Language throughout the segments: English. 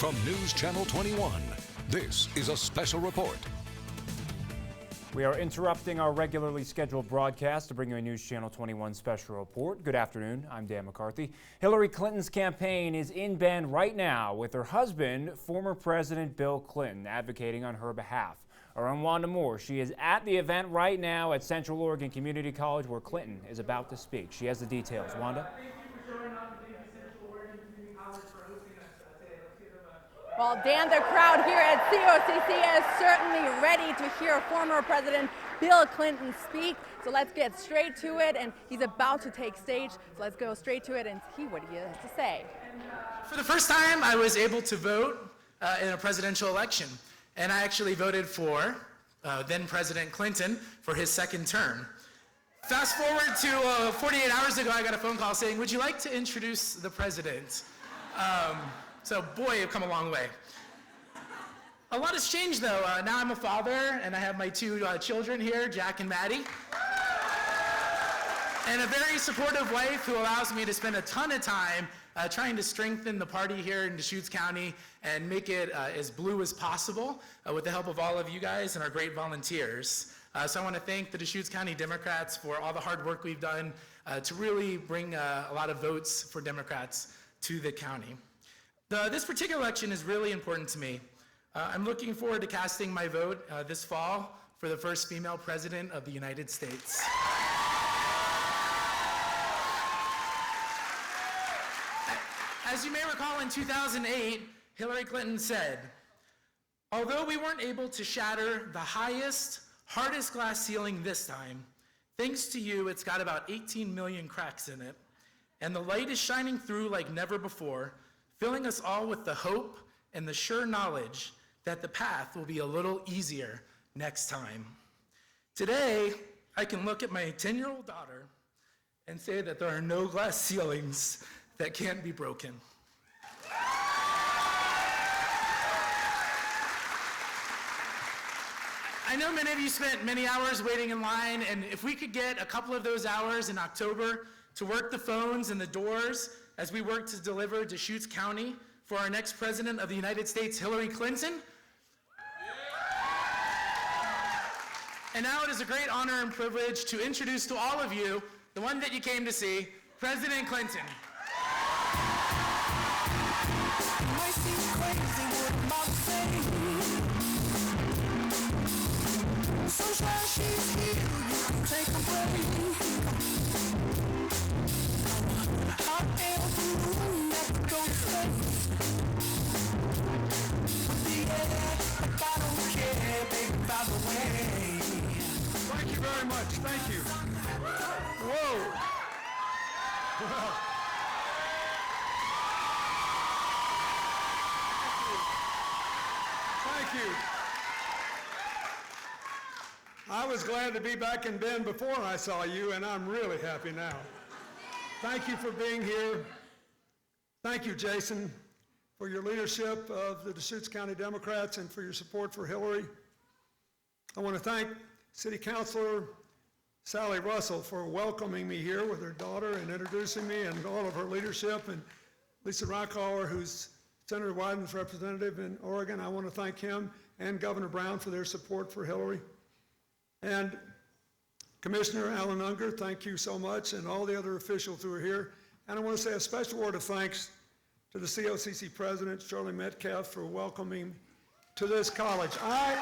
From News Channel 21, this is a special report. We are interrupting our regularly scheduled broadcast to bring you a News Channel 21 special report. Good afternoon, I'm Dan McCarthy. Hillary Clinton's campaign is in Bend right now with her husband, former President Bill Clinton, advocating on her behalf. Our own Wanda Moore, she is at the event right now at Central Oregon Community College where Clinton is about to speak. She has the details. Wanda? Well, Dan, the crowd here at COCC is certainly ready to hear former President Bill Clinton speak. So let's get straight to it. And he's about to take stage. So let's go straight to it and see what he has to say. For the first time, I was able to vote in a presidential election. And I actually voted for then President Clinton for his second term. Fast forward to 48 hours ago, I got a phone call saying, "Would you like to introduce the president?" So boy, you've come a long way. A lot has changed though. Now I'm a father and I have my two children here, Jack and Maddie. And a very supportive wife who allows me to spend a ton of time trying to strengthen the party here in Deschutes County and make it as blue as possible with the help of all of you guys and our great volunteers. So I want to thank the Deschutes County Democrats for all the hard work we've done to really bring a lot of votes for Democrats to the county. This particular election is really important to me. I'm looking forward to casting my vote this fall for the first female president of the United States. As you may recall, in 2008, Hillary Clinton said, "Although we weren't able to shatter the highest, hardest glass ceiling this time, thanks to you, it's got about 18 million cracks in it, and the light is shining through like never before, filling us all with the hope and the sure knowledge that the path will be a little easier next time." Today, I can look at my 10-year-old daughter and say that there are no glass ceilings that can't be broken. I know many of you spent many hours waiting in line, and if we could get a couple of those hours in October to work the phones and the doors as we work to deliver Deschutes County for our next president of the United States, Hillary Clinton. And now it is a great honor and privilege to introduce to all of you the one that you came to see, President Clinton. She's here, you can take a break. Hot air balloon that goes space. The air, but I don't care, baby, by the way. Thank you very much, thank you. Whoa. Well. Thank you. I was glad to be back in Bend before I saw you, and I'm really happy now. Thank you for being here. Thank you, Jason, for your leadership of the Deschutes County Democrats and for your support for Hillary. I want to thank City Councilor Sally Russell for welcoming me here with her daughter and introducing me and all of her leadership, and Lisa Rockower, who's Senator Wyden's representative in Oregon. I want to thank him and Governor Brown for their support for Hillary. And Commissioner Alan Unger, thank you so much, and all the other officials who are here. And I want to say a special word of thanks to the COCC President, Shirley Metcalf, for welcoming me to this college. I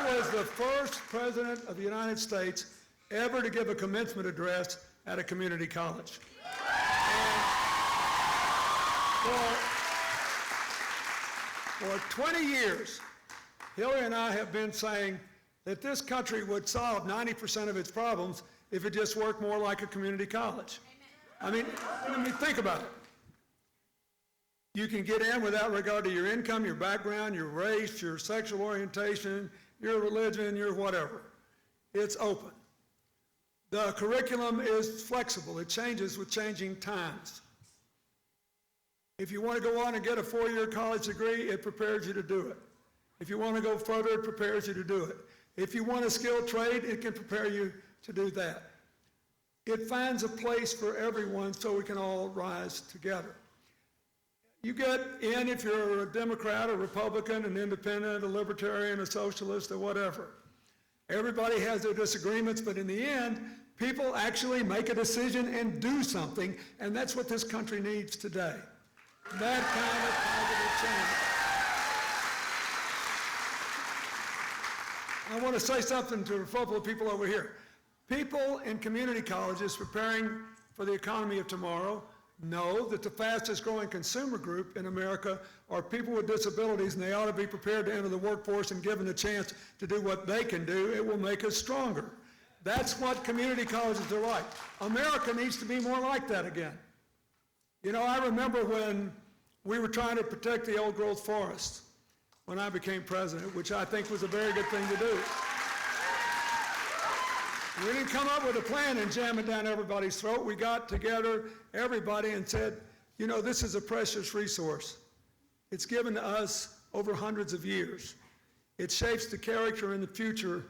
was the first president of the United States ever to give a commencement address at a community college. For 20 years, Hillary and I have been saying that this country would solve 90% of its problems if it just worked more like a community college. I mean, think about it. You can get in without regard to your income, your background, your race, your sexual orientation, your religion, your whatever. It's open. The curriculum is flexible. It changes with changing times. If you want to go on and get a 4-year college degree, it prepares you to do it. If you want to go further, it prepares you to do it. If you want a skilled trade, it can prepare you to do that. It finds a place for everyone so we can all rise together. You get in if you're a Democrat, a Republican, an independent, a libertarian, a socialist, or whatever. Everybody has their disagreements, but in the end, people actually make a decision and do something, and that's what this country needs today. That kind of positive change. I want to say something to a couple of people over here. People in community colleges preparing for the economy of tomorrow know that the fastest growing consumer group in America are people with disabilities, and they ought to be prepared to enter the workforce and given a chance to do what they can do. It will make us stronger. That's what community colleges are like. America needs to be more like that again. You know, I remember when we were trying to protect the old growth forests when I became president, which I think was a very good thing to do. We didn't come up with a plan and jam it down everybody's throat. We got together, everybody, and said, you know, this is a precious resource. It's given to us over hundreds of years. It shapes the character and the future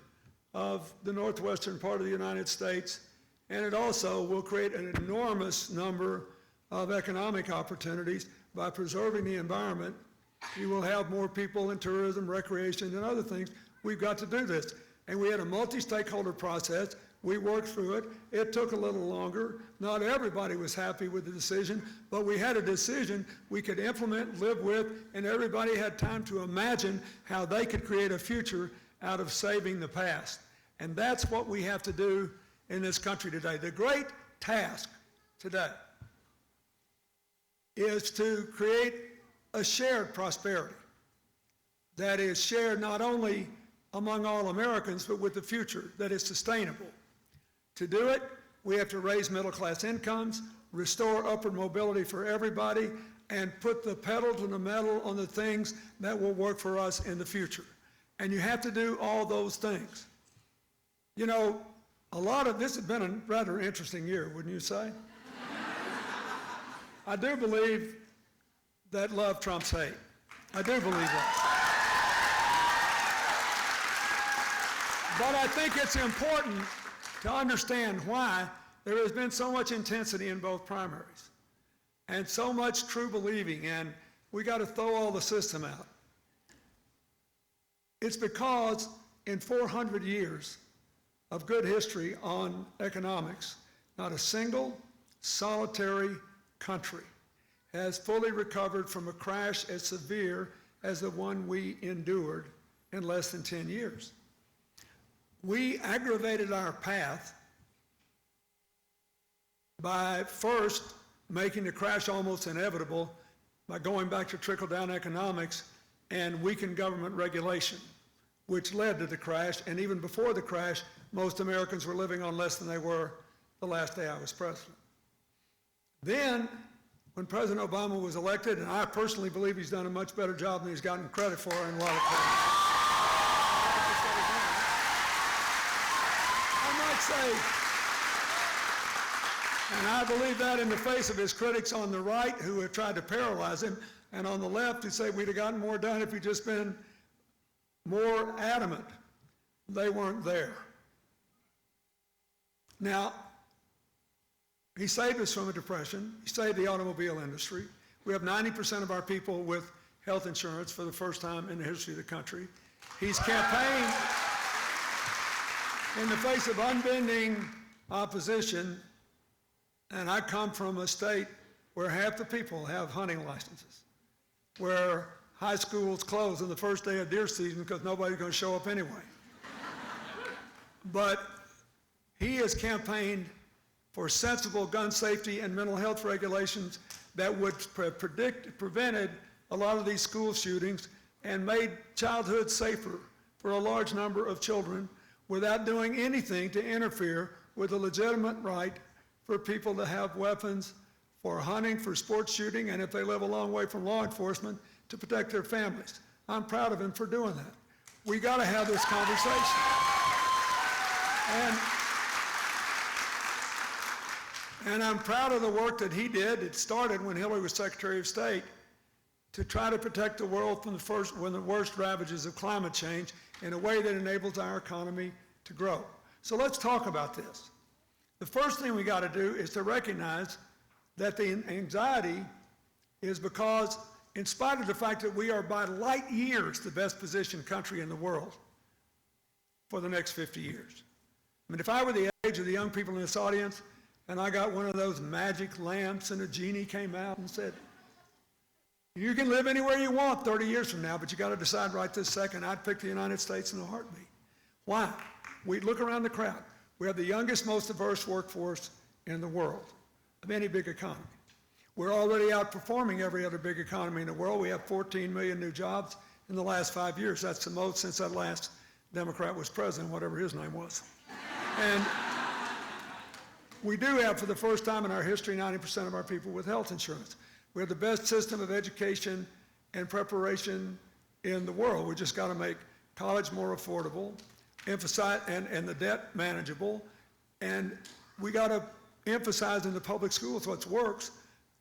of the northwestern part of the United States, and it also will create an enormous number of economic opportunities by preserving the environment. You will have more people in tourism, recreation, and other things. We've got to do this. And we had a multi-stakeholder process. We worked through it. It took a little longer. Not everybody was happy with the decision, but we had a decision we could implement, live with, and everybody had time to imagine how they could create a future out of saving the past. And that's what we have to do in this country today. The great task today is to create a shared prosperity that is shared not only among all Americans, but with the future that is sustainable. To do it, we have to raise middle-class incomes, restore upward mobility for everybody, and put the pedal to the metal on the things that will work for us in the future. And you have to do all those things. You know, this has been a rather interesting year, wouldn't you say? I do believe that love trumps hate. I do believe that. But I think it's important to understand why there has been so much intensity in both primaries and so much true believing, and we got to throw all the system out. It's because in 400 years of good history on economics, not a single solitary country has fully recovered from a crash as severe as the one we endured in less than 10 years. We aggravated our path by first making the crash almost inevitable by going back to trickle-down economics and weakened government regulation, which led to the crash. And even before the crash, most Americans were living on less than they were the last day I was president. Then, when President Obama was elected, and I personally believe he's done a much better job than he's gotten credit for in a lot of places. Say, and I believe that in the face of his critics on the right who have tried to paralyze him, and on the left who say we'd have gotten more done if he'd just been more adamant. They weren't there. Now, he saved us from a depression. He saved the automobile industry. We have 90% of our people with health insurance for the first time in the history of the country. He's campaigned in the face of unbending opposition, and I come from a state where half the people have hunting licenses, where high schools close on the first day of deer season because nobody's going to show up anyway. But he has campaigned for sensible gun safety and mental health regulations that would prevented a lot of these school shootings and made childhood safer for a large number of children without doing anything to interfere with the legitimate right for people to have weapons for hunting, for sports shooting, and if they live a long way from law enforcement, to protect their families. I'm proud of him for doing that. We got to have this conversation. And I'm proud of the work that he did. It started when Hillary was Secretary of State to try to protect the world from the worst ravages of climate change in a way that enables our economy to grow. So let's talk about this. The first thing we got to do is to recognize that the anxiety is because, in spite of the fact that we are by light years the best positioned country in the world for the next 50 years. I mean, if I were the age of the young people in this audience, and I got one of those magic lamps and a genie came out and said, you can live anywhere you want 30 years from now, but you got to decide right this second, I'd pick the United States in a heartbeat. Why? We look around the crowd. We have the youngest, most diverse workforce in the world of any big economy. We're already outperforming every other big economy in the world. We have 14 million new jobs in the last 5 years. That's the most since that last Democrat was president, whatever his name was. And we do have, for the first time in our history, 90% of our people with health insurance. We have the best system of education and preparation in the world. We just got to make college more affordable, emphasize and the debt manageable, and we got to emphasize in the public schools what works,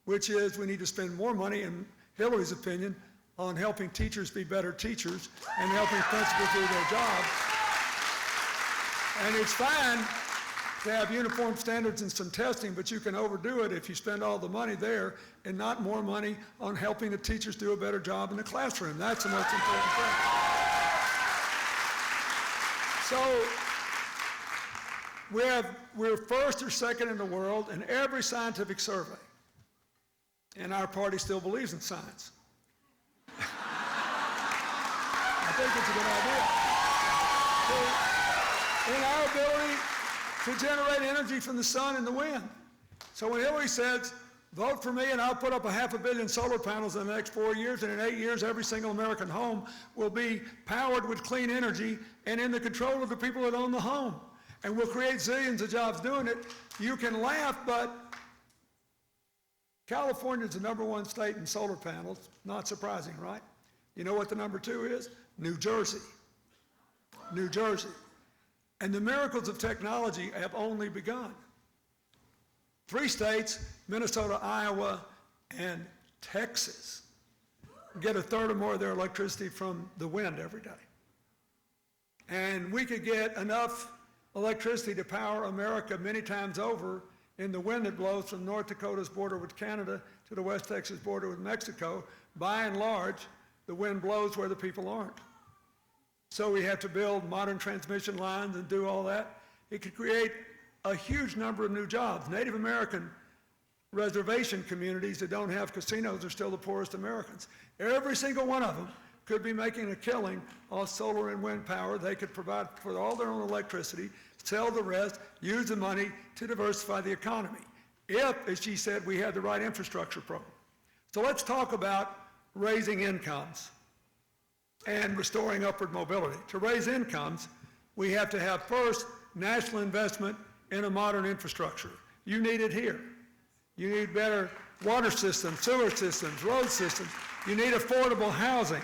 which is we need to spend more money, in Hillary's opinion, on helping teachers be better teachers and helping principals do their jobs. And it's fine to have uniform standards and some testing, but you can overdo it if you spend all the money there and not more money on helping the teachers do a better job in the classroom. That's the most important thing. So we're first or second in the world in every scientific survey, and our party still believes in science. I think it's a good idea. In our ability to generate energy from the sun and the wind. So when Hillary says, vote for me and I'll put up 500 million solar panels in the next 4 years, and in 8 years every single American home will be powered with clean energy and in the control of the people that own the home. And we'll create zillions of jobs doing it. You can laugh, but California is the #1 state in solar panels. Not surprising, right? You know what the #2 is? New Jersey. New Jersey. And the miracles of technology have only begun. 3 states, Minnesota, Iowa, and Texas, get 1/3 or more of their electricity from the wind every day. And we could get enough electricity to power America many times over in the wind that blows from North Dakota's border with Canada to the West Texas border with Mexico. By and large, the wind blows where the people aren't. So we have to build modern transmission lines and do all that. It could create a huge number of new jobs. Native American reservation communities that don't have casinos are still the poorest Americans. Every single one of them could be making a killing off solar and wind power. They could provide for all their own electricity, sell the rest, use the money to diversify the economy. If, as she said, we had the right infrastructure program. So let's talk about raising incomes and restoring upward mobility. To raise incomes, we have to have first national investment in a modern infrastructure. You need it here. You need better water systems, sewer systems, road systems. You need affordable housing.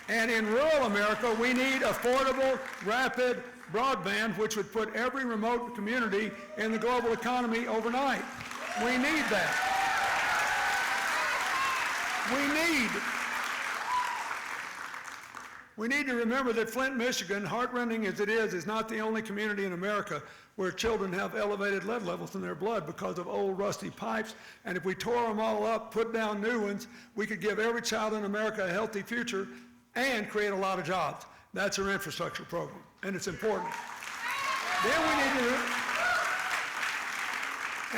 And in rural America, we need affordable, rapid broadband, which would put every remote community in the global economy overnight. We need that. We need to remember that Flint, Michigan, heartrending as it is not the only community in America where children have elevated lead levels in their blood because of old rusty pipes. And if we tore them all up, put down new ones, we could give every child in America a healthy future and create a lot of jobs. That's our infrastructure program, and it's important. Then we need to,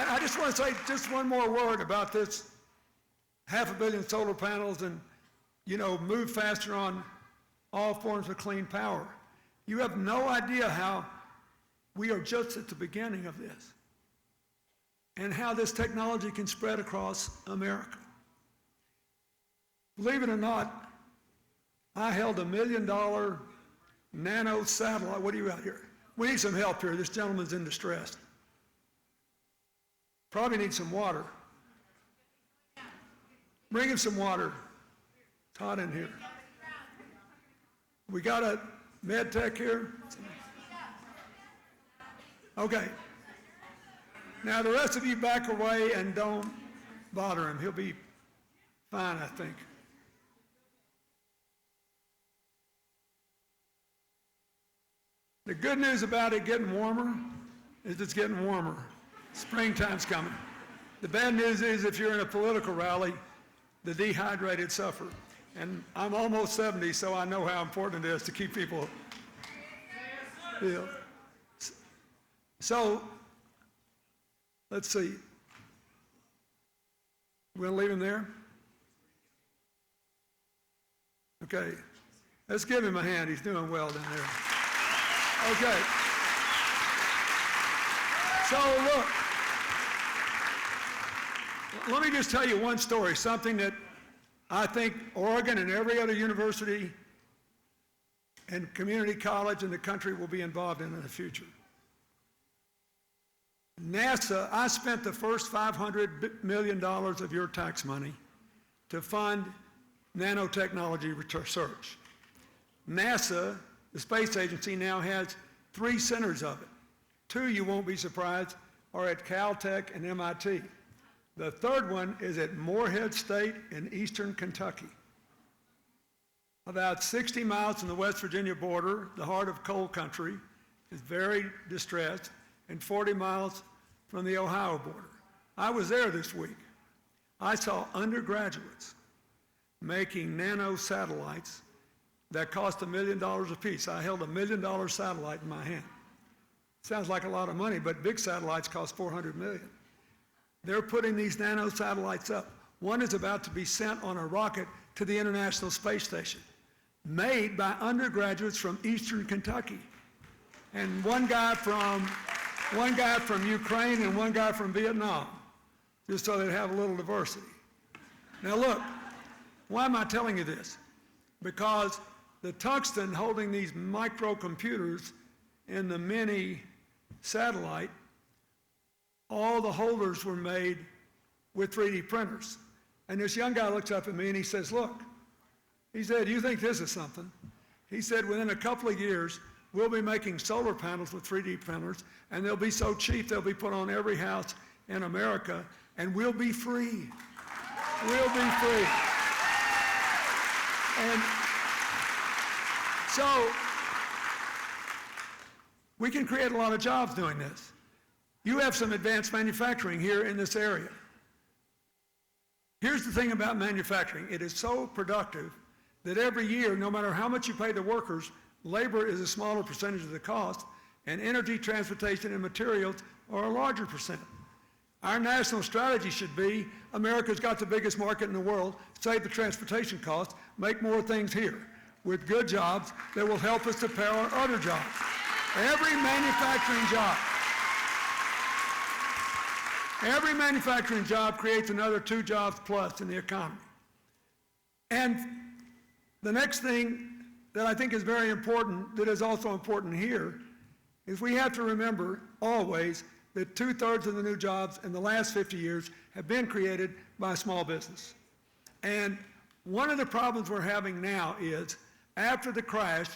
and I just want to say just one more word about this 500 million solar panels and, move faster on all forms of clean power. You have no idea how we are just at the beginning of this and how this technology can spread across America. Believe it or not, I held $1 million nano satellite. What do you got here? We need some help here. This gentleman's in distress. Probably needs some water. Bring him some water. It's hot in here. We got a med tech here? Okay. Now the rest of you back away and don't bother him. He'll be fine, I think. The good news about it getting warmer is it's getting warmer. Springtime's coming. The bad news is if you're in a political rally, the dehydrated suffer. And I'm almost 70, so I know how important it is to keep people. Yeah. So, let's see. We're going to leave him there? Okay. Let's give him a hand. He's doing well down there. Okay. So, look. Let me just tell you one story, something that I think Oregon and every other university and community college in the country will be involved in the future. NASA, I spent the first $500 million of your tax money to fund nanotechnology research. NASA, the space agency, now has 3 centers of it. 2, you won't be surprised, are at Caltech and MIT. The 3rd one is at Morehead State in eastern Kentucky. About 60 miles from the West Virginia border, the heart of coal country, is very distressed, and 40 miles from the Ohio border. I was there this week. I saw undergraduates making nano satellites that cost $1 million apiece. I held $1 million satellite in my hand. Sounds like a lot of money, but big satellites cost $400 million. They're putting these nano satellites up. One is about to be sent on a rocket to the International Space Station, made by undergraduates from eastern Kentucky. And one guy from Ukraine and one guy from Vietnam, just so they'd have a little diversity. Now look, why am I telling you this? Because the tungsten holding these microcomputers in the mini satellite, all the holders were made with 3D printers. And this young guy looks up at me and he says, look, he said, you think this is something? He said, within a couple of years, we'll be making solar panels with 3D printers, and they'll be so cheap they'll be put on every house in America, and we'll be free. We'll be free. And so, we can create a lot of jobs doing this. You have some advanced manufacturing here in this area. Here's the thing about manufacturing. It is so productive that every year, no matter how much you pay the workers, labor is a smaller percentage of the cost, and energy, transportation, and materials are a larger percent. Our national strategy should be, America's got the biggest market in the world, save the transportation costs, make more things here with good jobs that will help us to power other jobs. Every manufacturing job creates another 2 jobs plus in the economy. And the next thing that I think is very important, that is also important here, is we have to remember always that 2/3 of the new jobs in the last 50 years have been created by small business. And one of the problems we're having now is, after the crash,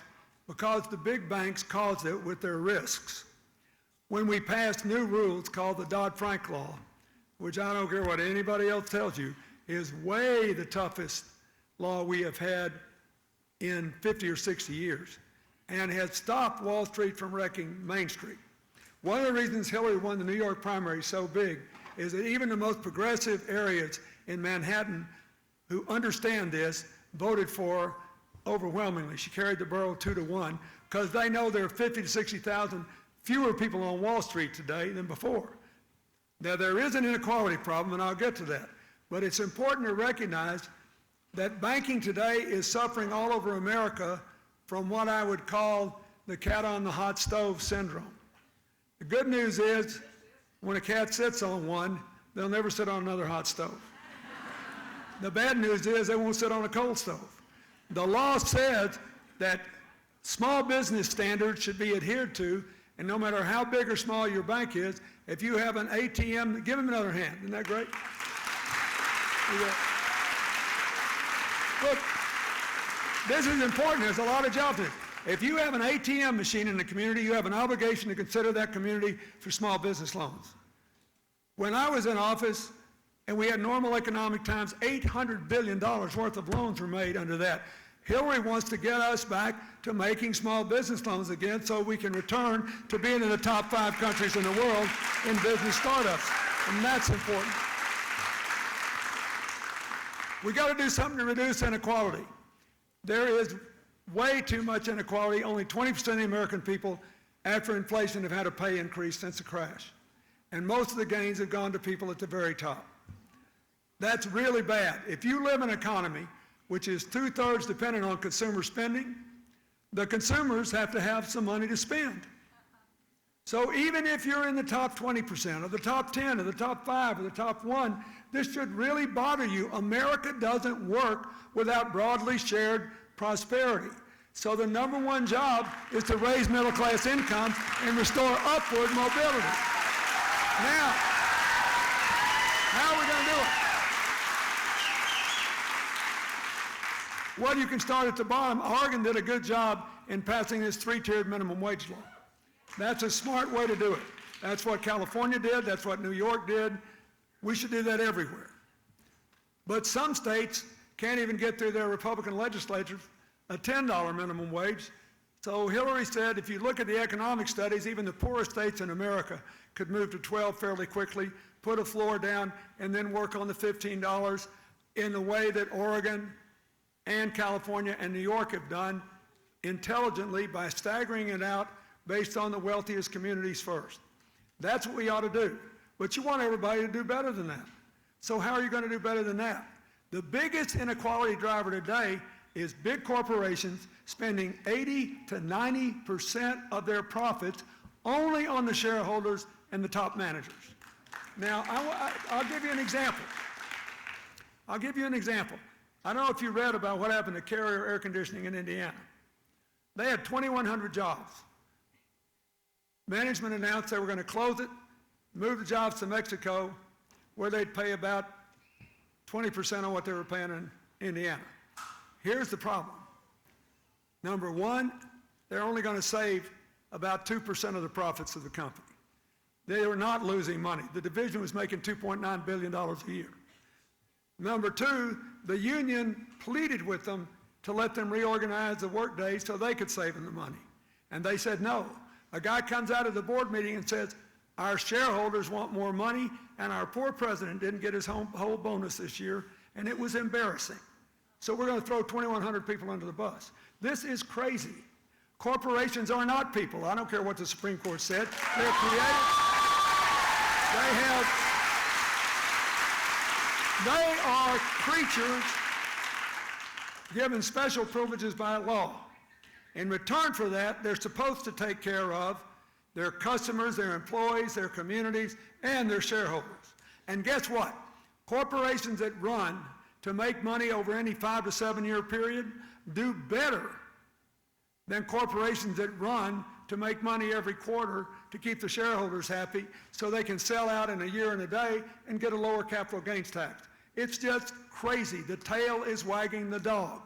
because the big banks caused it with their risks, when we passed new rules called the Dodd-Frank law, which I don't care what anybody else tells you, is way the toughest law we have had in 50 or 60 years, and has stopped Wall Street from wrecking Main Street. One of the reasons Hillary won the New York primary so big is that even the most progressive areas in Manhattan who understand this voted for overwhelmingly. She carried the borough 2-1 because they know there are 50 to 60,000 fewer people on Wall Street today than before. Now, there is an inequality problem, and I'll get to that. But it's important to recognize that banking today is suffering all over America from what I would call the cat on the hot stove syndrome. The good news is, when a cat sits on one, they'll never sit on another hot stove. The bad news is they won't sit on a cold stove. The law says that small business standards should be adhered to, and no matter how big or small your bank is, if you have an ATM, give him another hand. Isn't that great? Look, this is important. There's a lot of jobs in it. If you have an ATM machine in the community, you have an obligation to consider that community for small business loans. When I was in office and we had normal economic times, $800 billion worth of loans were made under that. Hillary wants to get us back to making small business loans again so we can return to being in the top 5 countries in the world in business startups. And that's important. We got to do something to reduce inequality. There is way too much inequality. Only 20% of the American people, after inflation, have had a pay increase since the crash. And most of the gains have gone to people at the very top. That's really bad. If you live in an economy which is 2/3 dependent on consumer spending, the consumers have to have some money to spend. So even if you're in the top 20% or the top 10 or the top 5 or the top 1, this should really bother you. America doesn't work without broadly shared prosperity. So the number one job is to raise middle class incomes and restore upward mobility. Now, how are we going to do it? Well, you can start at the bottom. Oregon did a good job in passing this 3-tiered minimum wage law. That's a smart way to do it. That's what California did. That's what New York did. We should do that everywhere. But some states can't even get through their Republican legislatures a $10 minimum wage. So Hillary said, if you look at the economic studies, even the poorest states in America could move to 12 fairly quickly, put a floor down, and then work on the $15 in the way that Oregon and California and New York have done, intelligently by staggering it out based on the wealthiest communities first. That's what we ought to do. But you want everybody to do better than that. So how are you going to do better than that? The biggest inequality driver today is big corporations spending 80 to 90% of their profits only on the shareholders and the top managers. Now, I'll give you an example. I'll give you an example. I don't know if you read about what happened to Carrier Air Conditioning in Indiana. They had 2,100 jobs. Management announced they were going to close it, move the jobs to Mexico, where they'd pay about 20% of what they were paying in Indiana. Here's the problem. Number one, they're only going to save about 2% of the profits of the company. They were not losing money. The division was making $2.9 billion a year. Number two, the union pleaded with them to let them reorganize the workday so they could save them the money. And they said no. A guy comes out of the board meeting and says, our shareholders want more money, and our poor president didn't get his whole bonus this year, and it was embarrassing. So we're going to throw 2,100 people under the bus. This is crazy. Corporations are not people. I don't care what the Supreme Court said. They're created. They are creatures given special privileges by law. In return for that, they're supposed to take care of their customers, their employees, their communities, and their shareholders. And guess what? Corporations that run to make money over any 5 to 7 year period do better than corporations that run to make money every quarter to keep the shareholders happy so they can sell out in a year and a day and get a lower capital gains tax. It's just crazy. The tail is wagging the dog.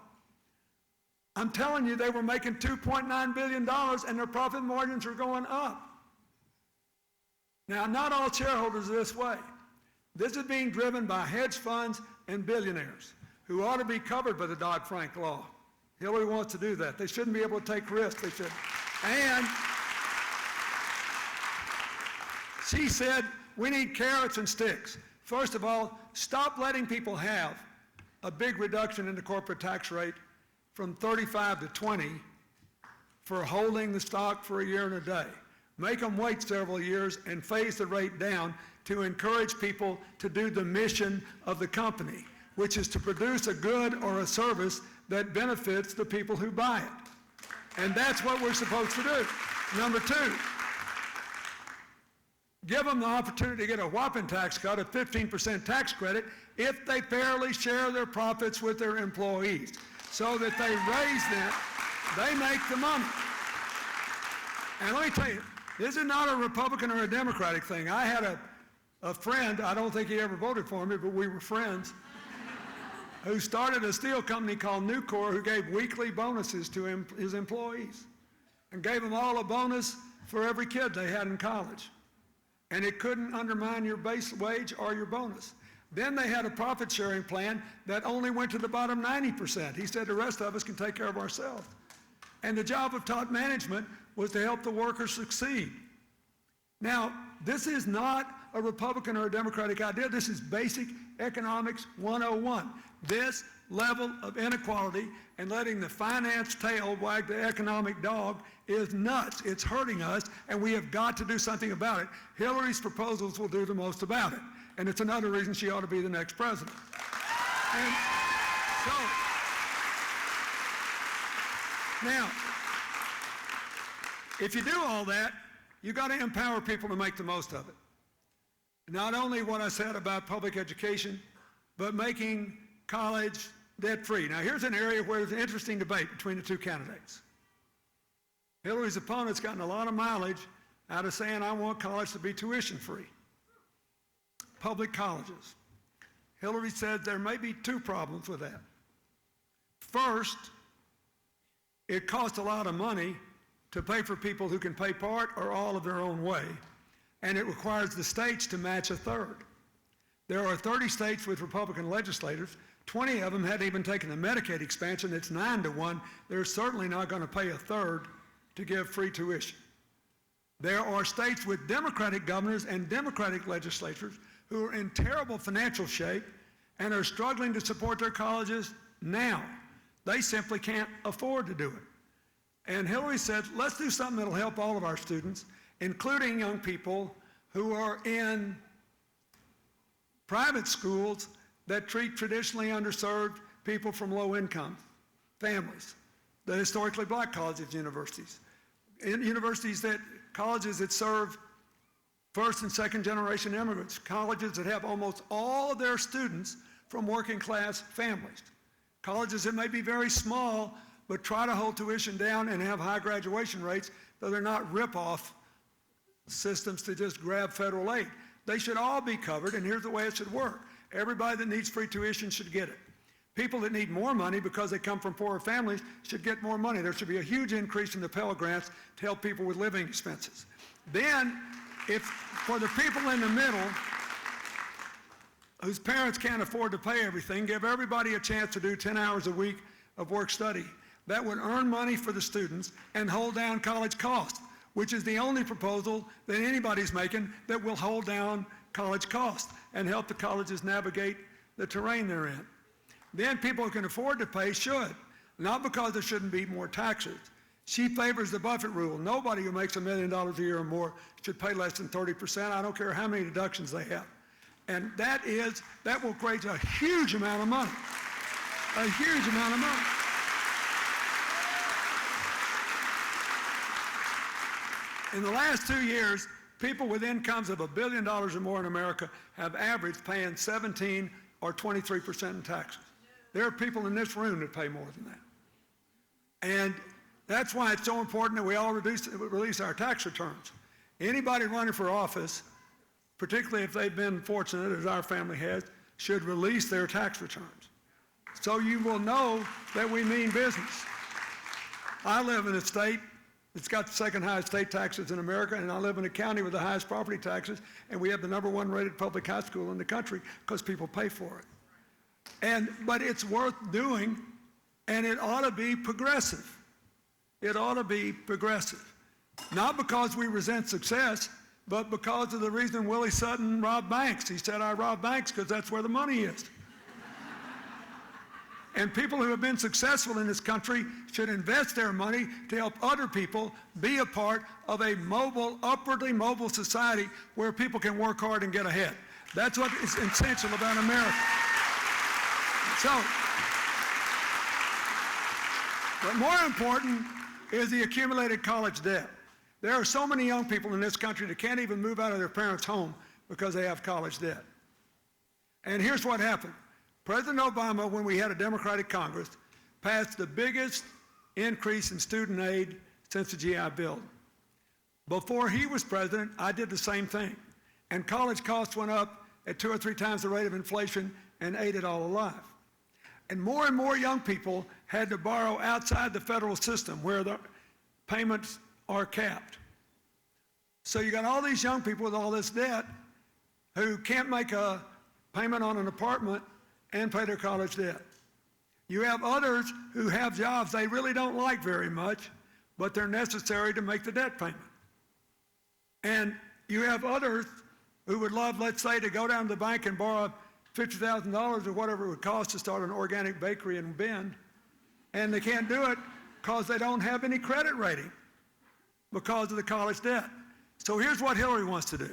I'm telling you, they were making $2.9 billion and their profit margins are going up. Now, not all shareholders are this way. This is being driven by hedge funds and billionaires who ought to be covered by the Dodd-Frank law. Hillary wants to do that. They shouldn't be able to take risks. They should. And she said, we need carrots and sticks. First of all, stop letting people have a big reduction in the corporate tax rate from 35 to 20 for holding the stock for a year and a day. Make them wait several years and phase the rate down to encourage people to do the mission of the company, which is to produce a good or a service that benefits the people who buy it. And that's what we're supposed to do. Number two, give them the opportunity to get a whopping tax cut, a 15% tax credit, if they fairly share their profits with their employees, so that they raise them, they make the money. And let me tell you, this is not a Republican or a Democratic thing. I had a friend, I don't think he ever voted for me, but we were friends, who started a steel company called Nucor, who gave weekly bonuses to his employees and gave them all a bonus for every kid they had in college. And it couldn't undermine your base wage or your bonus. Then they had a profit sharing plan that only went to the bottom 90%. He said the rest of us can take care of ourselves. And the job of top management was to help the workers succeed. Now, this is not a Republican or a Democratic idea. This is basic economics 101. This level of inequality and letting the finance tail wag the economic dog is nuts. It's hurting us, and we have got to do something about it. Hillary's proposals will do the most about it, and it's another reason she ought to be the next president. And so, now, if you do all that, you've got to empower people to make the most of it. Not only what I said about public education, but making college debt-free. Now, here's an area where there's an interesting debate between the two candidates. Hillary's opponent's gotten a lot of mileage out of saying, I want college to be tuition-free. Public colleges. Hillary said there may be two problems with that. First, it costs a lot of money to pay for people who can pay part or all of their own way, and it requires the states to match a third. There are 30 states with Republican legislators. 20 of them hadn't even taken the Medicaid expansion. It's 9-1. They're certainly not going to pay a third to give free tuition. There are states with Democratic governors and Democratic legislatures who are in terrible financial shape and are struggling to support their colleges now. They simply can't afford to do it. And Hillary said, let's do something that'll help all of our students, including young people who are in private schools that treat traditionally underserved people from low-income families, the historically black colleges and universities, colleges that serve first and second generation immigrants, colleges that have almost all of their students from working class families, colleges that may be very small but try to hold tuition down and have high graduation rates, though they're not rip-off systems to just grab federal aid. They should all be covered, and here's the way it should work. Everybody that needs free tuition should get it. People that need more money because they come from poorer families should get more money. There should be a huge increase in the Pell Grants to help people with living expenses. Then, if for the people in the middle whose parents can't afford to pay everything, give everybody a chance to do 10 hours a week of work study. That would earn money for the students and hold down college costs, which is the only proposal that anybody's making that will hold down college costs and help the colleges navigate the terrain they're in. Then people who can afford to pay should, not because there shouldn't be more taxes. She favors the Buffett rule. Nobody who makes $1 million a year or more should pay less than 30%. I don't care how many deductions they have. And that will create a huge amount of money. A huge amount of money. In the last 2 years, people with incomes of $1 billion or more in America have averaged paying 17 or 23% in taxes. There are people in this room that pay more than that. And that's why it's so important that we all release our tax returns. Anybody running for office, particularly if they've been fortunate, as our family has, should release their tax returns. So you will know that we mean business. I live in a state that's got the second highest state taxes in America, and I live in a county with the highest property taxes, and we have the #1 rated public high school in the country because people pay for it. But it's worth doing, and it ought to be progressive. It ought to be progressive. Not because we resent success, but because of the reason Willie Sutton robbed banks. He said, I rob banks because that's where the money is. And people who have been successful in this country should invest their money to help other people be a part of a mobile, upwardly mobile society where people can work hard and get ahead. That's what is essential about America. So, but more important is the accumulated college debt. There are so many young people in this country that can't even move out of their parents' home because they have college debt. And here's what happened. President Obama, when we had a Democratic Congress, passed the biggest increase in student aid since the GI Bill. Before he was president, I did the same thing. And college costs went up at 2 or 3 times the rate of inflation and ate it all alive. And more young people had to borrow outside the federal system where the payments are capped. So you got all these young people with all this debt who can't make a payment on an apartment and pay their college debt. You have others who have jobs they really don't like very much, but they're necessary to make the debt payment. And you have others who would love, let's say, to go down to the bank and borrow $50,000 or whatever it would cost to start an organic bakery in Bend, and they can't do it because they don't have any credit rating because of the college debt. So here's what Hillary wants to do.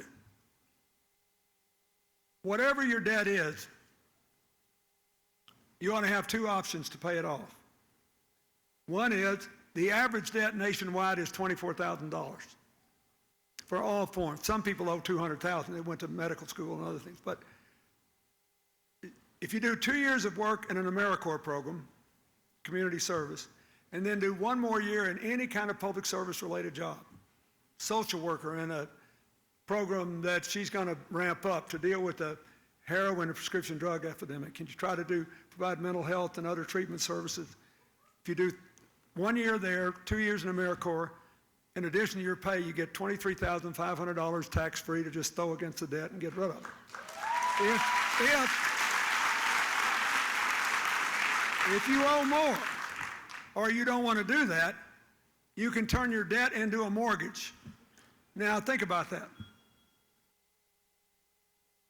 Whatever your debt is, you ought to have two options to pay it off. One is the average debt nationwide is $24,000 for all forms. Some people owe $200,000. They went to medical school and other things. But if you do 2 years of work in an AmeriCorps program, community service, and then do 1 more year in any kind of public service related job, social worker in a program that she's going to ramp up to deal with the heroin and prescription drug epidemic. Can you try to provide mental health and other treatment services? If you do 1 year there, 2 years in AmeriCorps, in addition to your pay, you get $23,500 tax-free to just throw against the debt and get rid of it. If you owe more, or you don't want to do that, you can turn your debt into a mortgage. Now, think about that.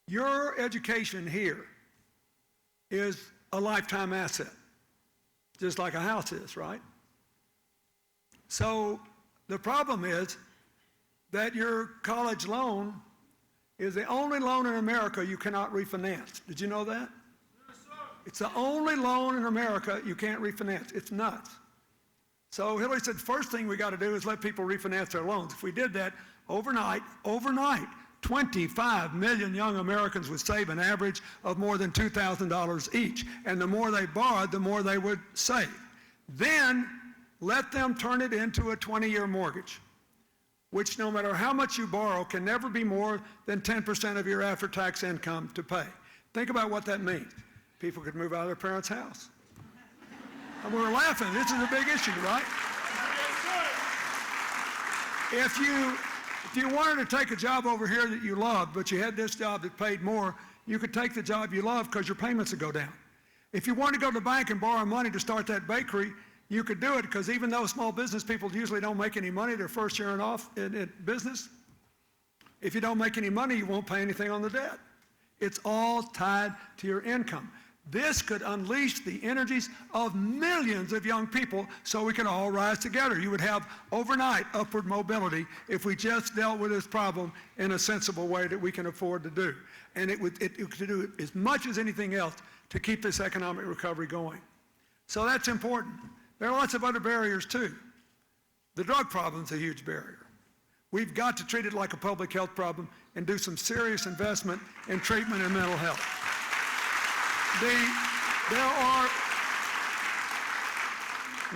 Your education here is a lifetime asset, just like a house is, right? So the problem is that your college loan is the only loan in America you cannot refinance. Did you know that? Yes, sir. It's the only loan in America you can't refinance. It's nuts. So Hillary said, first thing we got to do is let people refinance their loans. If we did that overnight, 25 million young Americans would save an average of more than $2,000 each. And the more they borrowed, the more they would save. Then let them turn it into a 20-year mortgage, which no matter how much you borrow can never be more than 10% of your after-tax income to pay. Think about what that means. People could move out of their parents' house. And we're laughing. This is a big issue, right? If you wanted to take a job over here that you loved, but you had this job that paid more, you could take the job you love because your payments would go down. If you wanted to go to the bank and borrow money to start that bakery, you could do it because even though small business people usually don't make any money their first year in business, if you don't make any money, you won't pay anything on the debt. It's all tied to your income. This could unleash the energies of millions of young people so we can all rise together. You would have overnight upward mobility if we just dealt with this problem in a sensible way that we can afford to do. And it could do as much as anything else to keep this economic recovery going. So that's important. There are lots of other barriers too. The drug problem is a huge barrier. We've got to treat it like a public health problem and do some serious investment in treatment and mental health.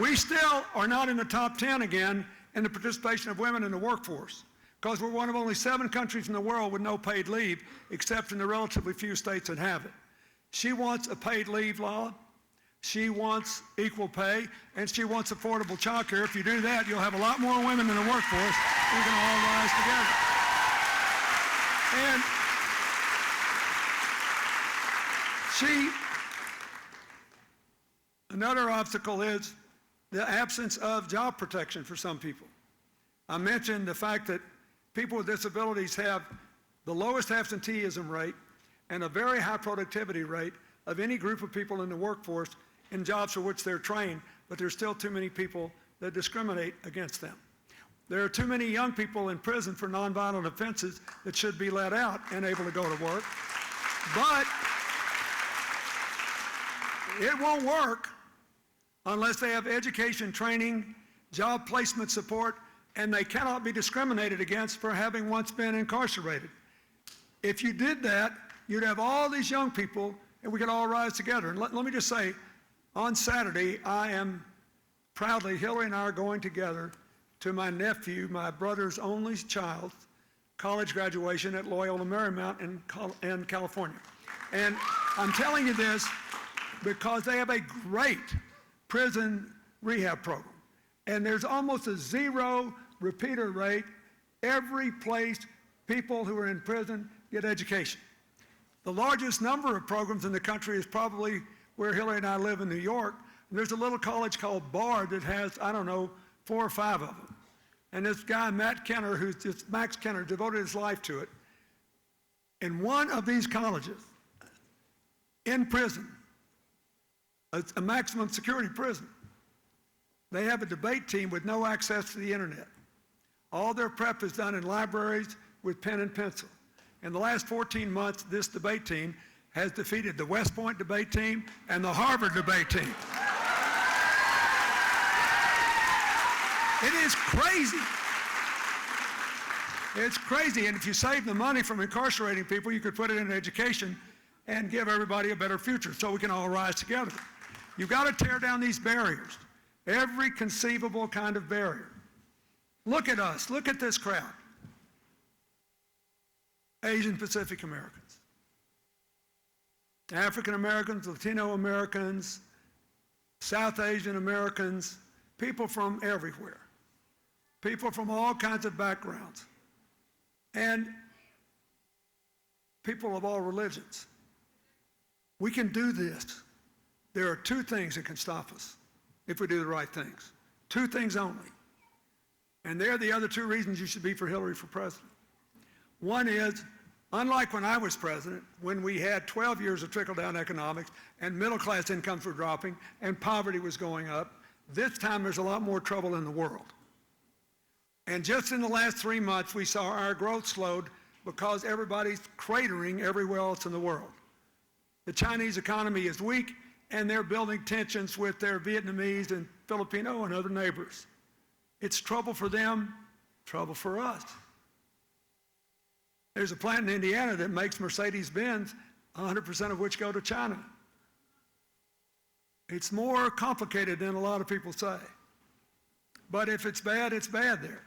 We still are not in the top 10 again in the participation of women in the workforce because we're one of only 7 countries in the world with no paid leave, except in the relatively few states that have it. She wants a paid leave law. She wants equal pay, and she wants affordable child care. If you do that, you'll have a lot more women in the workforce. We can all rise together. Another obstacle is the absence of job protection for some people. I mentioned the fact that people with disabilities have the lowest absenteeism rate and a very high productivity rate of any group of people in the workforce in jobs for which they're trained, but there's still too many people that discriminate against them. There are too many young people in prison for nonviolent offenses that should be let out and able to go to work. But it won't work unless they have education, training, job placement support, and they cannot be discriminated against for having once been incarcerated. If you did that, you'd have all these young people and we could all rise together. And let me just say, on Saturday, I am proudly, Hillary and I are going together to my nephew, my brother's only child, college graduation at Loyola Marymount in California. And I'm telling you this because they have a great prison rehab program. And there's almost a 0 repeater rate. Every place people who are in prison get education. The largest number of programs in the country is probably where Hillary and I live in New York. And there's a little college called Bard that has, 4 or 5 of them. And this guy, Max Kenner, devoted his life to it. in one of these colleges, in prison, a maximum security prison, they have a debate team with no access to the internet. All their prep is done in libraries with pen and pencil. In the last 14 months, this debate team has defeated the West Point debate team and the Harvard debate team. It is crazy. It's crazy, and if you save the money from incarcerating people, you could put it in education and give everybody a better future so we can all rise together. You've got to tear down these barriers, every conceivable kind of barrier. Look at us. Look at this crowd. Asian Pacific Americans, African Americans, Latino Americans, South Asian Americans, people from everywhere, people from all kinds of backgrounds, and people of all religions. We can do this. There are two things that can stop us if we do the right things. Two things only. And they're the other two reasons you should be for Hillary for president. One is, unlike when I was president, when we had 12 years of trickle-down economics and middle-class incomes were dropping and poverty was going up, this time there's a lot more trouble in the world. And just in the last 3 months, we saw our growth slowed because everybody's cratering everywhere else in the world. The Chinese economy is weak, and they're building tensions with their Vietnamese and Filipino and other neighbors. It's trouble for them, trouble for us. There's a plant in Indiana that makes Mercedes-Benz, 100% of which go to China. It's more complicated than a lot of people say. But if it's bad there.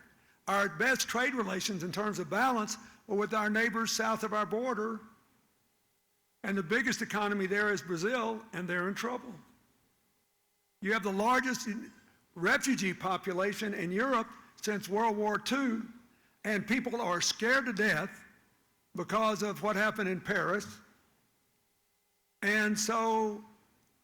Our best trade relations in terms of balance are with our neighbors south of our border. And the biggest economy there is Brazil, and they're in trouble. You have the largest refugee population in Europe since World War II, and people are scared to death because of what happened in Paris. And so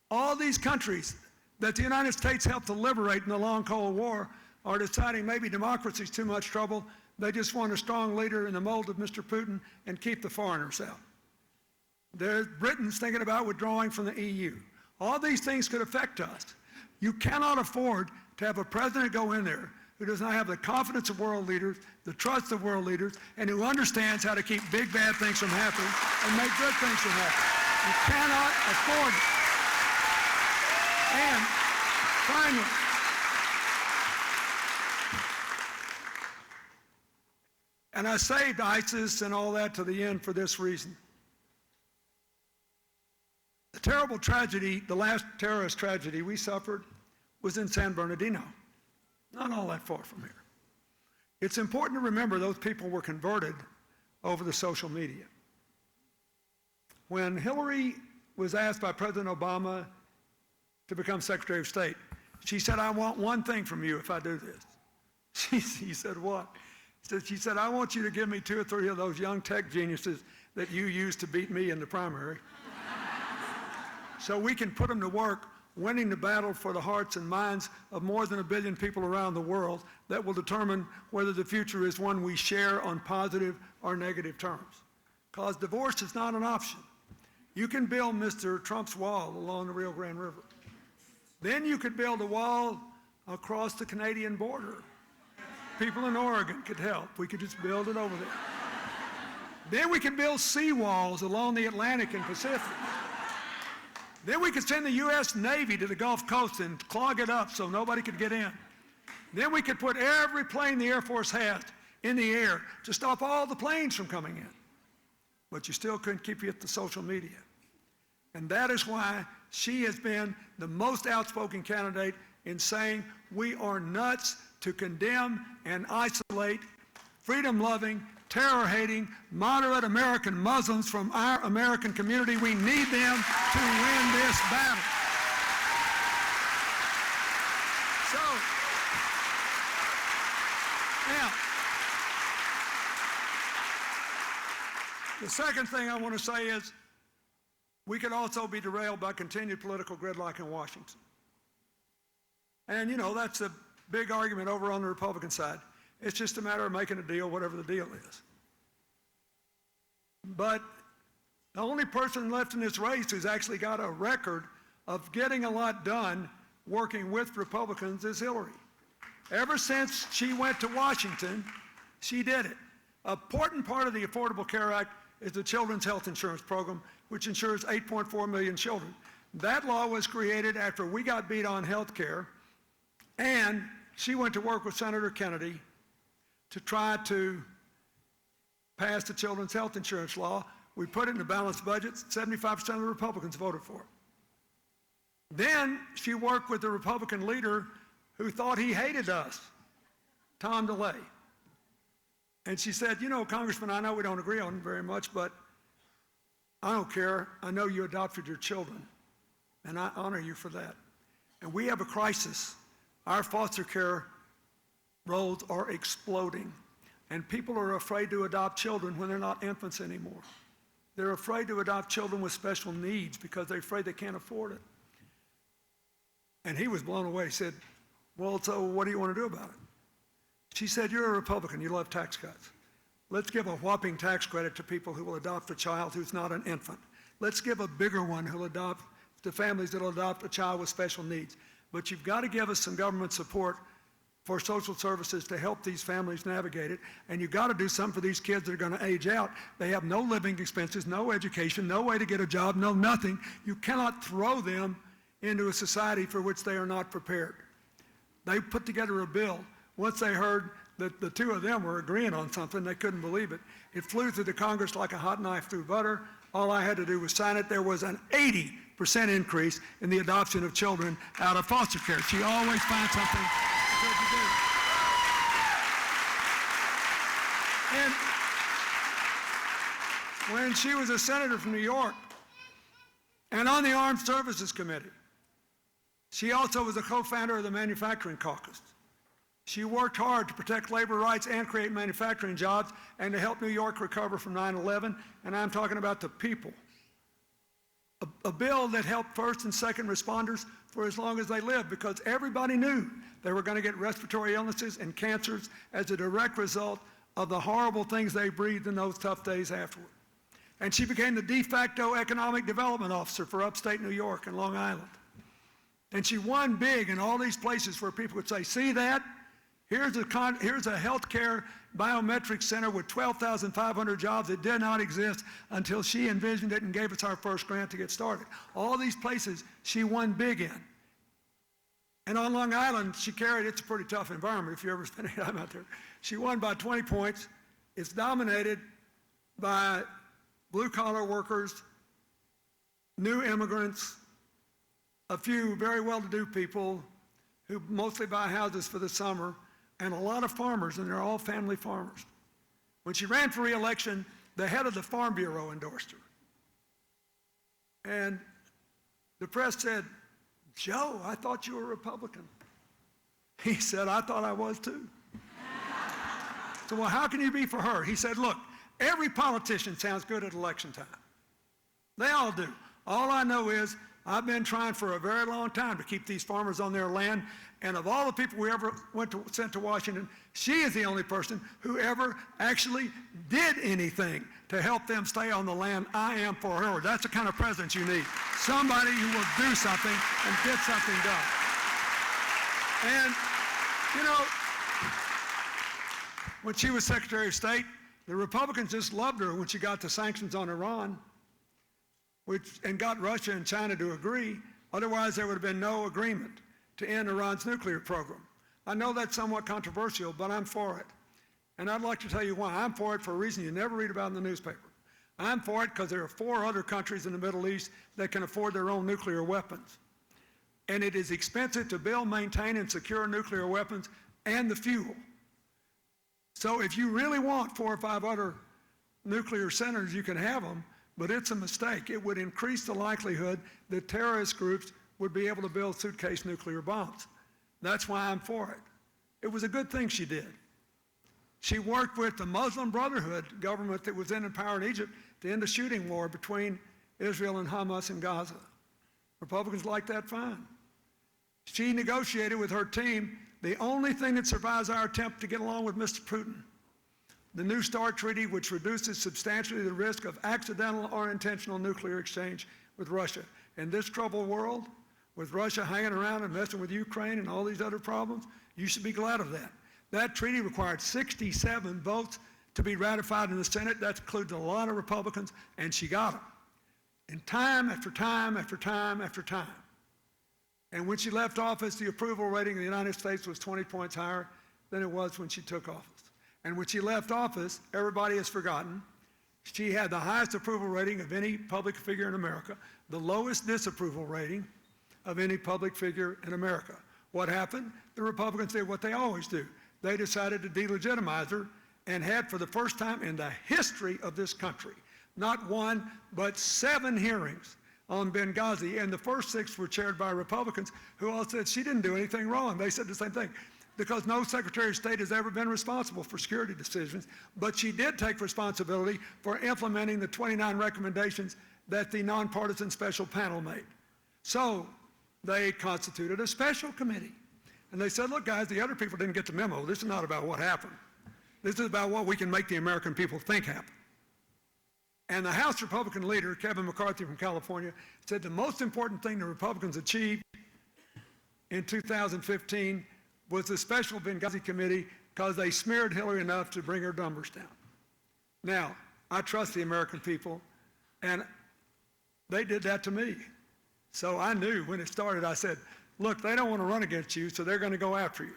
all these countries that the United States helped to liberate in the long Cold War are deciding maybe democracy is too much trouble. They just want a strong leader in the mold of Mr. Putin and keep the foreigners out. Britain's thinking about withdrawing from the EU. All these things could affect us. You cannot afford to have a president go in there who does not have the confidence of world leaders, the trust of world leaders, and who understands how to keep big bad things from happening and make good things from happening. You cannot afford it. And finally, and I saved ISIS and all that to the end for this reason. The terrible tragedy, the last terrorist tragedy we suffered was in San Bernardino, not all that far from here. It's important to remember those people were converted over the social media. When Hillary was asked by President Obama to become Secretary of State, she said, "I want one thing from you if I do this." He said, "What?" She said, "I want you to give me 2 or 3 of those young tech geniuses that you used to beat me in the primary so we can put them to work winning the battle for the hearts and minds of more than 1 billion people around the world that will determine whether the future is one we share on positive or negative terms. Because divorce is not an option. You can build Mr. Trump's wall along the Rio Grande River. Then you could build a wall across the Canadian border. People in Oregon could help. We could just build it over there. Then we could build seawalls along the Atlantic and Pacific. Then we could send the U.S. Navy to the Gulf Coast and clog it up so nobody could get in. Then we could put every plane the Air Force has in the air to stop all the planes from coming in. But you still couldn't keep it to social media. And that is why she has been the most outspoken candidate in saying we are nuts to condemn and isolate freedom-loving, terror-hating, moderate American Muslims from our American community. We need them to win this battle. So, now, the second thing I want to say is we could also be derailed by continued political gridlock in Washington. And, you know, that's a big argument over on the Republican side. It's just a matter of making a deal, whatever the deal is. But the only person left in this race who's actually got a record of getting a lot done working with Republicans is Hillary. Ever since she went to Washington, she did it. An important part of the Affordable Care Act is the Children's Health Insurance Program, which insures 8.4 million children. That law was created after we got beat on health care, and she went to work with Senator Kennedy to try to pass the Children's Health Insurance law. We put it in a balanced budget. 75% of the Republicans voted for it. Then she worked with the Republican leader who thought he hated us, Tom DeLay. And she said, you know, Congressman, I know we don't agree on very much, but I don't care. I know you adopted your children, and I honor you for that. And we have a crisis. Our foster care rolls are exploding, and people are afraid to adopt children when they're not infants anymore. They're afraid to adopt children with special needs because they're afraid they can't afford it. And he was blown away. He said, well, so what do you want to do about it? She said, you're a Republican. You love tax cuts. Let's give a whopping tax credit to people who will adopt a child who's not an infant. Let's give a bigger one who'll adopt to families that will adopt a child with special needs. But you've got to give us some government support for social services to help these families navigate it. And you've got to do something for these kids that are going to age out. They have no living expenses, no education, no way to get a job, no nothing. You cannot throw them into a society for which they are not prepared. They put together a bill. Once they heard that the two of them were agreeing on something, they couldn't believe it. It flew through the Congress like a hot knife through butter. All I had to do was sign it. There was an 80% increase in the adoption of children out of foster care. She always finds something good to do. And when she was a senator from New York and on the Armed Services Committee, she also was a co-founder of the Manufacturing Caucus. She worked hard to protect labor rights and create manufacturing jobs and to help New York recover from 9/11, and I'm talking about the people. A bill that helped first and second responders for as long as they lived, because everybody knew they were going to get respiratory illnesses and cancers as a direct result of the horrible things they breathed in those tough days afterward. And she became the de facto economic development officer for upstate New York and Long Island. And she won big in all these places where people would say, see that? Here's a healthcare biometric center with 12,500 jobs that did not exist until she envisioned it and gave us our first grant to get started. All these places she won big in. And on Long Island, she carried, it's a pretty tough environment if you ever spend any time out there. She won by 20 points. It's dominated by blue-collar workers, new immigrants, a few very well-to-do people who mostly buy houses for the summer, and a lot of farmers, and they're all family farmers. When she ran for re-election, the head of the Farm Bureau endorsed her. And the press said, Joe, I thought you were a Republican. He said, I thought I was too. So, well, how can you be for her? He said, look, every politician sounds good at election time. They all do. All I know is I've been trying for a very long time to keep these farmers on their land, and of all the people we ever sent to Washington, she is the only person who ever actually did anything to help them stay on the land. I am for her. That's the kind of president you need. Somebody who will do something and get something done. And, you know, when she was Secretary of State, the Republicans just loved her when she got the sanctions on Iran, and got Russia and China to agree. Otherwise, there would have been no agreement to end Iran's nuclear program. I know that's somewhat controversial, but I'm for it. And I'd like to tell you why. I'm for it for a reason you never read about in the newspaper. I'm for it because there are 4 other countries in the Middle East that can afford their own nuclear weapons. And it is expensive to build, maintain, and secure nuclear weapons and the fuel. So if you really want 4 or 5 other nuclear centers, you can have them, but it's a mistake. It would increase the likelihood that terrorist groups would be able to build suitcase nuclear bombs. That's why I'm for it. It was a good thing she did. She worked with the Muslim Brotherhood government that was in power in Egypt to end a shooting war between Israel and Hamas in Gaza. Republicans like that fine. She negotiated with her team the only thing that survives our attempt to get along with Mr. Putin, the New START Treaty, which reduces substantially the risk of accidental or intentional nuclear exchange with Russia. In this troubled world, with Russia hanging around and messing with Ukraine and all these other problems, you should be glad of that. That treaty required 67 votes to be ratified in the Senate. That includes a lot of Republicans, and she got them. And time after time after time after time. And when she left office, the approval rating of the United States was 20 points higher than it was when she took office. And when she left office, everybody has forgotten, she had the highest approval rating of any public figure in America, the lowest disapproval rating of any public figure in America. What happened? The Republicans did what they always do. They decided to delegitimize her and had, for the first time in the history of this country, not one, but 7 hearings on Benghazi, and the first 6 were chaired by Republicans who all said she didn't do anything wrong. They said the same thing, because no Secretary of State has ever been responsible for security decisions, but she did take responsibility for implementing the 29 recommendations that the nonpartisan special panel made. So they constituted a special committee. And they said, look, guys, the other people didn't get the memo. This is not about what happened. This is about what we can make the American people think happen. And the House Republican leader, Kevin McCarthy from California, said the most important thing the Republicans achieved in 2015 was the special Benghazi committee, because they smeared Hillary enough to bring her numbers down. Now, I trust the American people, and they did that to me. So I knew when it started, I said, look, they don't want to run against you, so they're going to go after you.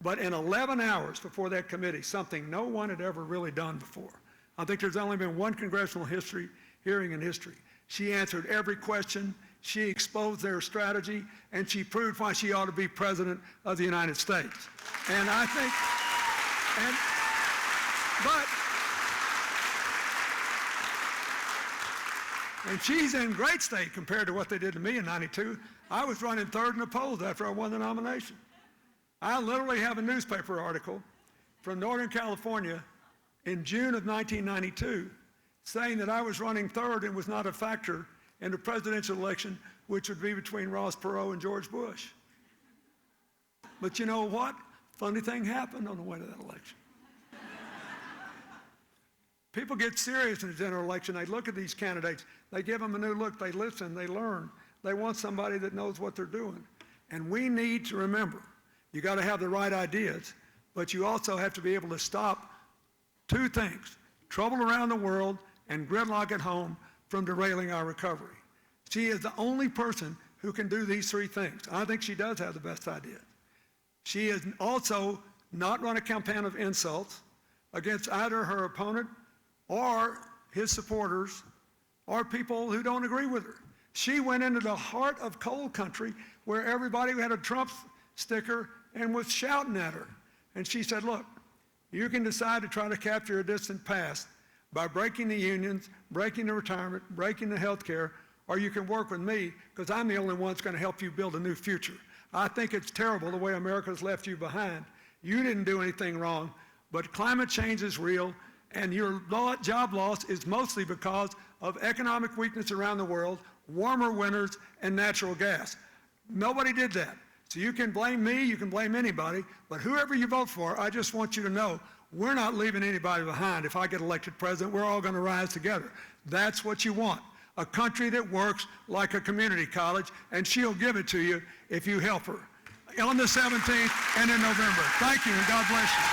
But in 11 hours before that committee, something no one had ever really done before. I think there's only been one congressional hearing in history. She answered every question, she exposed their strategy, and she proved why she ought to be president of the United States. And I think, and she's in great state compared to what they did to me in '92. I was running third in the polls after I won the nomination. I literally have a newspaper article from Northern California in June of 1992 saying that I was running third and was not a factor in the presidential election, which would be between Ross Perot and George Bush. But you know what? Funny thing happened on the way to that election. People get serious in the general election. They look at these candidates. They give them a new look. They listen. They learn. They want somebody that knows what they're doing. And we need to remember, you got to have the right ideas, but you also have to be able to stop 2 things, trouble around the world and gridlock at home, from derailing our recovery. She is the only person who can do these 3 things. I think she does have the best ideas. She has also not run a campaign of insults against either her opponent or his supporters or people who don't agree with her. She went into the heart of coal country where everybody had a Trump sticker and was shouting at her. And she said, look, you can decide to try to capture a distant past by breaking the unions, breaking the retirement, breaking the health care, or you can work with me, because I'm the only one that's going to help you build a new future. I think it's terrible the way America's left you behind. You didn't do anything wrong, but climate change is real, and your job loss is mostly because of economic weakness around the world, warmer winters, and natural gas. Nobody did that. So you can blame me, you can blame anybody, but whoever you vote for, I just want you to know, we're not leaving anybody behind. If I get elected president, we're all going to rise together. That's what you want, a country that works like a community college, and she'll give it to you if you help her on the 17th and in November. Thank you, and God bless you.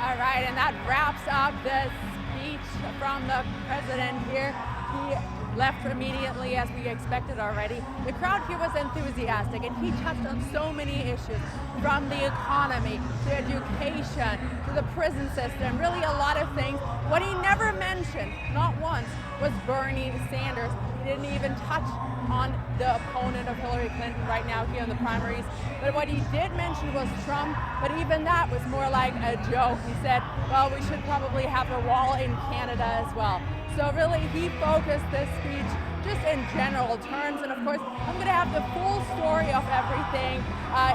All right, and that wraps up the speech from the president here. He left immediately, as we expected already. The crowd here was enthusiastic, and he touched on so many issues, from the economy to education to the prison system, really a lot of things. What he never mentioned mentioned, not once, was Bernie Sanders. He didn't even touch on the opponent of Hillary Clinton right now here in the primaries. But what he did mention was Trump, but even that was more like a joke. He said, well, we should probably have a wall in Canada as well. So really, he focused this speech just in general terms. And of course, I'm going to have the full story of everything,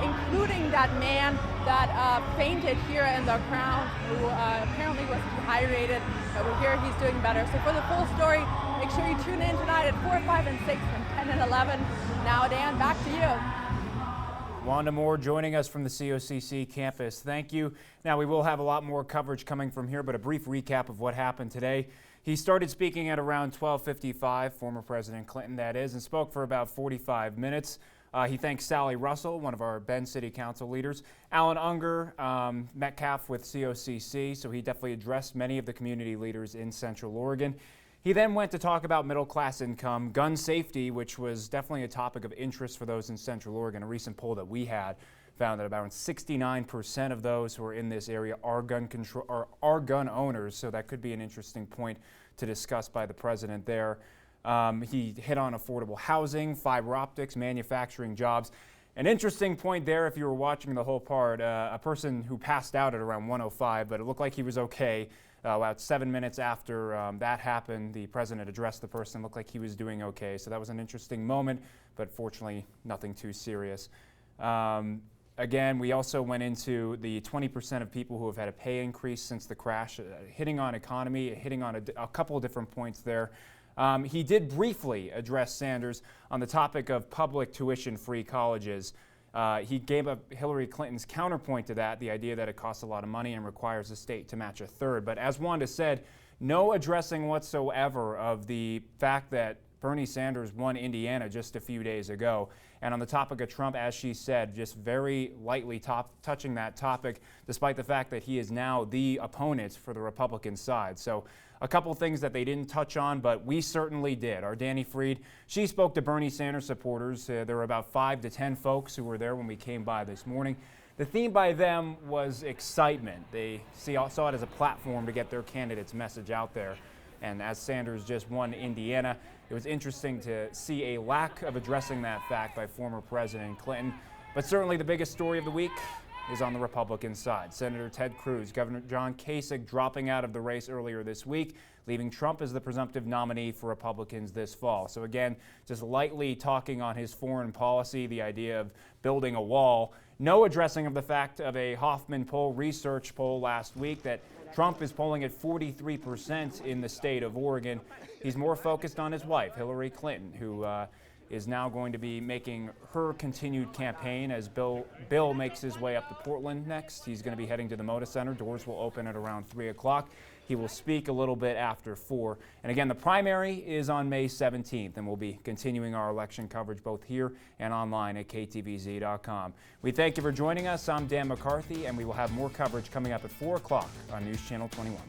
including that man that fainted here in the crowd, who apparently was dehydrated. But we hear he's doing better. So for the full story, make sure you tune in tonight at 4, 5, and 6 from 10 and 11. Now, Dan, back to you. Wanda Moore joining us from the COCC campus. Thank you. Now, we will have a lot more coverage coming from here, but a brief recap of what happened today. He started speaking at around 12:55, former President Clinton, that is, and spoke for about 45 minutes. He thanked Sally Russell, one of our Bend City Council leaders, Alan Unger, Metcalf with COCC, so he definitely addressed many of the community leaders in Central Oregon. He then went to talk about middle-class income, gun safety, which was definitely a topic of interest for those in Central Oregon. A recent poll that we had found that about 69% of those who are in this area are gun owners, so that could be an interesting point to discuss by the president there. He hit on affordable housing, fiber optics, manufacturing jobs. An interesting point there, if you were watching the whole part, a person who passed out at around 1:05, but it looked like he was okay. About 7 minutes after that happened, the president addressed the person, looked like he was doing okay. So that was an interesting moment, but fortunately nothing too serious. Again, we also went into the 20% of people who have had a pay increase since the crash, hitting on economy, hitting on a couple of different points there. He did briefly address Sanders on the topic of public tuition-free colleges. He gave up Hillary Clinton's counterpoint to that, the idea that it costs a lot of money and requires the state to match a third. But as Wanda said, no addressing whatsoever of the fact that Bernie Sanders won Indiana just a few days ago. And on the topic of Trump, as she said, just very lightly touching that topic, despite the fact that he is now the opponent for the Republican side. So a couple things that they didn't touch on, but we certainly did. Our Danny Freed, she spoke to Bernie Sanders supporters. There were about 5 to 10 folks who were there when we came by this morning. The theme by them was excitement. They saw it as a platform to get their candidate's message out there. And as Sanders just won Indiana, it was interesting to see a lack of addressing that fact by former President Clinton. But certainly the biggest story of the week is on the Republican side. Senator Ted Cruz, Governor John Kasich dropping out of the race earlier this week, leaving Trump as the presumptive nominee for Republicans this fall. So again, just lightly talking on his foreign policy, the idea of building a wall. No addressing of the fact of a Hoffman research poll last week that Trump is polling at 43% in the state of Oregon. He's more focused on his wife, Hillary Clinton, who is now going to be making her continued campaign as Bill makes his way up to Portland next. He's going to be heading to the Moda Center. Doors will open at around 3 o'clock. He will speak a little bit after 4. And again, the primary is on May 17th, and we'll be continuing our election coverage both here and online at KTVZ.com. We thank you for joining us. I'm Dan McCarthy, and we will have more coverage coming up at 4 o'clock on News Channel 21.